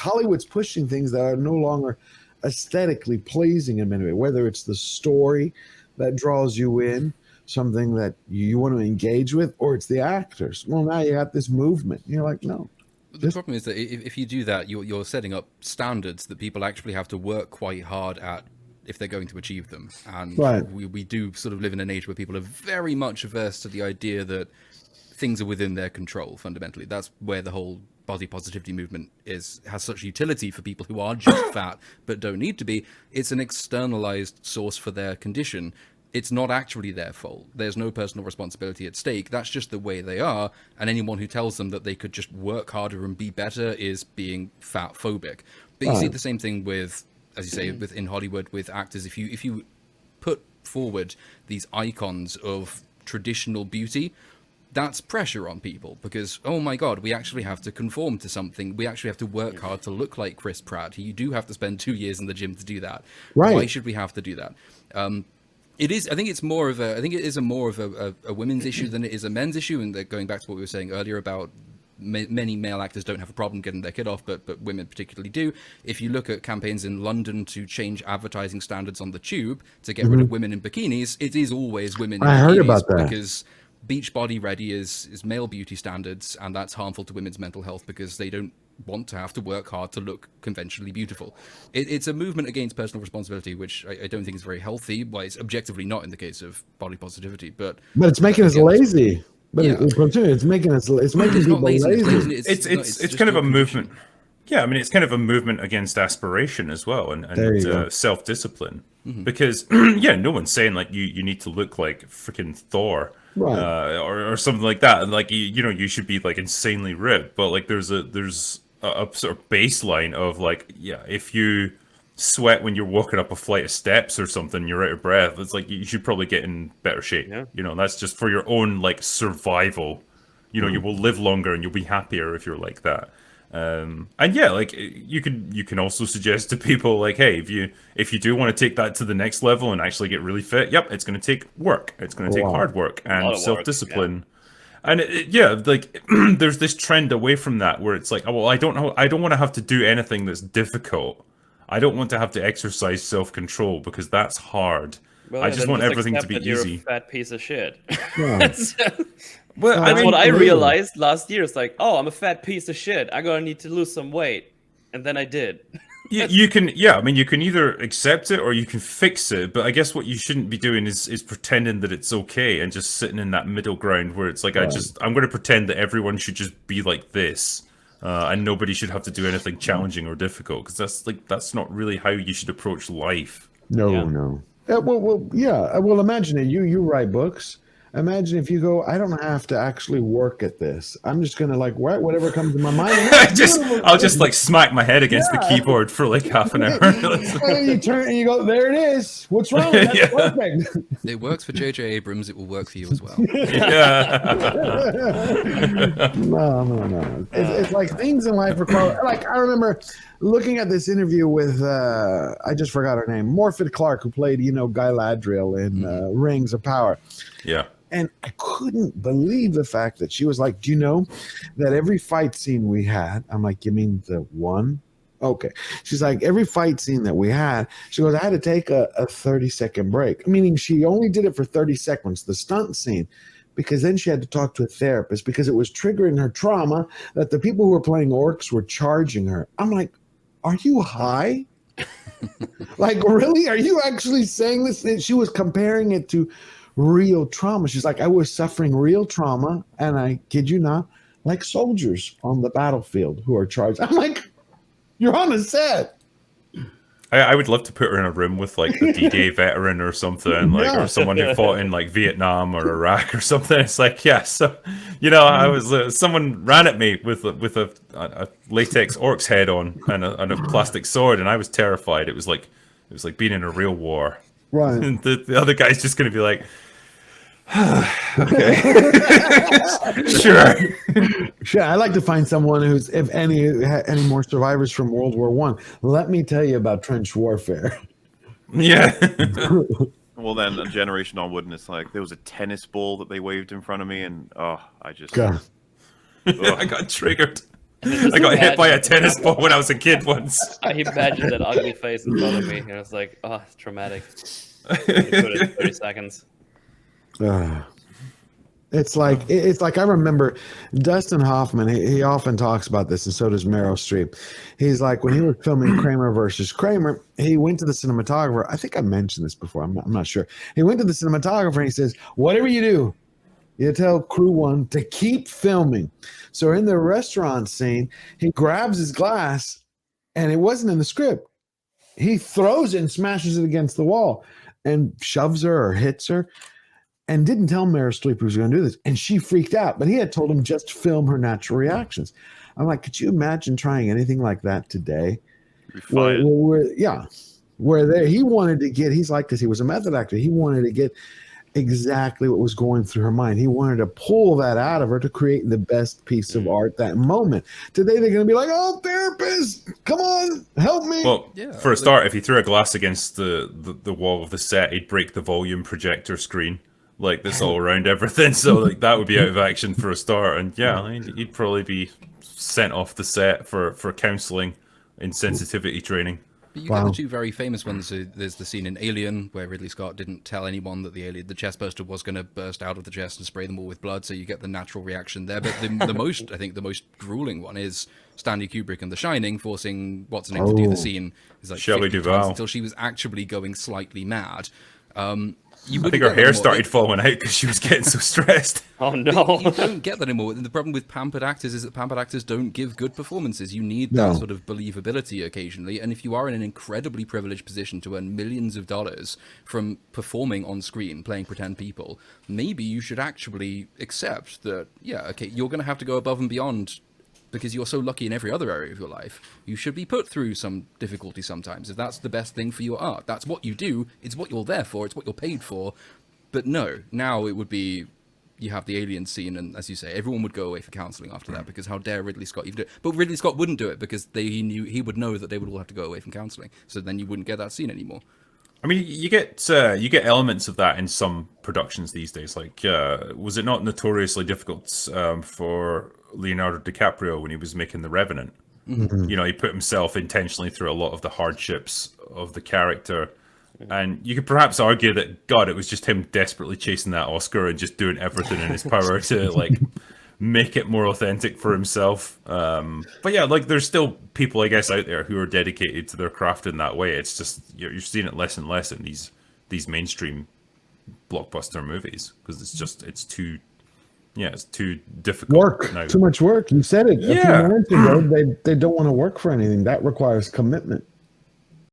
Hollywood's pushing things that are no longer aesthetically pleasing in many ways, whether it's the story that draws you in, something that you want to engage with, or it's the actors. Well, now you got this movement. You're like, no. The problem is that if you do that, you're setting up standards that people actually have to work quite hard at if they're going to achieve them. And right. we do sort of live in an age where people are very much averse to the idea that things are within their control, fundamentally. That's where the whole body positivity movement has such utility for people who are just fat but don't need to be. It's an externalized source for their condition. It's not actually their fault. There's no personal responsibility at stake. That's just the way they are. And anyone who tells them that they could just work harder and be better is being fat phobic. But you see the same thing with, as you say, in Hollywood with actors. If you put forward these icons of traditional beauty, that's pressure on people because, oh my God, we actually have to conform to something. We actually have to work hard to look like Chris Pratt. You do have to spend 2 years in the gym to do that. Right. Why should we have to do that? It is. I think it is more of a women's issue than it is a men's issue. And going back to what we were saying earlier about many male actors don't have a problem getting their kid off, but women particularly do. If you look at campaigns in London to change advertising standards on the tube to get rid of women in bikinis, it is always women in bikinis. I heard about that because Beachbody Ready is male beauty standards, and that's harmful to women's mental health because they don't want to have to work hard to look conventionally beautiful. It's a movement against personal responsibility, which I don't think is very healthy. Well, it's objectively not in the case of body positivity, but it's making us lazy. But it's making people lazy. It's kind of a movement. Yeah, I mean, it's kind of a movement against aspiration as well, and self-discipline. Because no one's saying like you need to look like freaking Thor. Right. Or something like that. Like you should be like insanely ripped, but like there's a sort of baseline of like, if you sweat when you're walking up a flight of steps or something, you're out of breath. It's like you should probably get in better shape. Yeah. That's just for your own like survival. You will live longer and you'll be happier if you're like that. Like you can also suggest to people like, hey, if you do want to take that to the next level and actually get really fit, it's going to take work. It's going to take hard work and self-discipline. And there's this trend away from that where it's like, I don't want to have to do anything that's difficult. I don't want to have to exercise self-control because that's hard. Well, I just want everything to be you're easy. A fat piece of shit. Yeah. That's what I realized last year. It's like, I'm a fat piece of shit. I'm gonna need to lose some weight, and then I did. You can either accept it or you can fix it. But I guess what you shouldn't be doing is pretending that it's okay and just sitting in that middle ground where it's like, I'm going to pretend that everyone should just be like this. And nobody should have to do anything challenging or difficult because that's not really how you should approach life. No. Well, imagine it. You write books. Imagine if you go, I don't have to actually work at this. I'm just gonna like write whatever comes to my mind. I'll just like smack my head against the keyboard for like half an hour. And you turn and you go, there it is. What's wrong? That's perfect. It works for J.J. Abrams. It will work for you as well. No. It's like things in life require. Like I remember looking at this interview with I just forgot her name, Morfydd Clark, who played Galadriel in Rings of Power. Yeah. And I couldn't believe the fact that she was like, do you know that every fight scene we had, I'm like, you mean the one? Okay. She's like, every fight scene that we had, she goes, I had to take a 30-second break. Meaning she only did it for 30 seconds, the stunt scene, because then she had to talk to a therapist because it was triggering her trauma that the people who were playing orcs were charging her. I'm like, are you high? Like, really? Are you actually saying this? And she was comparing it to real trauma. She's like, I was suffering real trauma, and I kid you not, like soldiers on the battlefield who are charged. I'm like, you're on a set. I would love to put her in a room with like a D-Day veteran or something, like or someone who fought in like Vietnam or Iraq or something. It's like, so I was someone ran at me with a latex orc's head on and a plastic sword, and I was terrified. It was like being in a real war. Right. And the other guy's just going to be like, okay, sure. Sure. I'd like to find someone who's, if any more survivors from World War I. Let me tell you about trench warfare. Yeah. Well, then a generation on wouldn't. It's like there was a tennis ball that they waved in front of me, and I just God. I got triggered. I got hit by a tennis ball when I was a kid once. I imagine that ugly face in front of me, and it's like, oh, it's traumatic. You put it in 30 seconds. It's like I remember Dustin Hoffman. He often talks about this, and so does Meryl Streep. He's like, when he was filming Kramer versus Kramer, he went to the cinematographer. I think I mentioned this before. I'm not sure. He went to the cinematographer and he says, "Whatever you do, you tell crew one to keep filming." So in the restaurant scene, he grabs his glass, and it wasn't in the script. He throws it and smashes it against the wall, and shoves her or hits her. And didn't tell Meryl Streep he was going to do this. And she freaked out. But he had told him just film her natural reactions. I'm like, could you imagine trying anything like that today? Where he wanted to get, he's like, because he was a method actor, he wanted to get exactly what was going through her mind. He wanted to pull that out of her to create the best piece of art that moment. Today they're going to be like, "Oh, therapist, come on, help me." Well, for a start, if he threw a glass against the wall of the set, he'd break the volume projector screen. Like, that's all around everything, so like that would be out of action for a start, and he'd probably be sent off the set for counselling and sensitivity training. But you get the two very famous ones. There's the scene in Alien where Ridley Scott didn't tell anyone that the chest burster was going to burst out of the chest and spray them all with blood, so you get the natural reaction there. But the most grueling one is Stanley Kubrick and The Shining forcing what's her name to do the scene. It's like Shelley 50 Duvall times until she was actually going slightly mad. I think her hair started falling out because she was getting so stressed. Oh no! You don't get that anymore. The problem with pampered actors is that pampered actors don't give good performances. You need that sort of believability occasionally, and if you are in an incredibly privileged position to earn millions of dollars from performing on screen, playing pretend people, maybe you should actually accept that, you're going to have to go above and beyond because you're so lucky in every other area of your life. You should be put through some difficulty sometimes. If that's the best thing for your art, that's what you do. It's what you're there for. It's what you're paid for. But no, now it would be, you have the Alien scene, and as you say, everyone would go away for counselling after that, because how dare Ridley Scott even do it? But Ridley Scott wouldn't do it because he would know that they would all have to go away from counselling. So then you wouldn't get that scene anymore. I mean, you get elements of that in some productions these days. Like, was it not notoriously difficult for Leonardo DiCaprio when he was making The Revenant? Mm-hmm. He put himself intentionally through a lot of the hardships of the character. And you could perhaps argue that, God, it was just him desperately chasing that Oscar and just doing everything in his power to, like, make it more authentic for himself. But yeah, like, there's still people, I guess, out there who are dedicated to their craft in that way. It's just, you're seeing it less and less in these mainstream blockbuster movies, because it's too difficult. Too much work. You said it. Yeah. A few minutes ago, they don't want to work for anything. That requires commitment.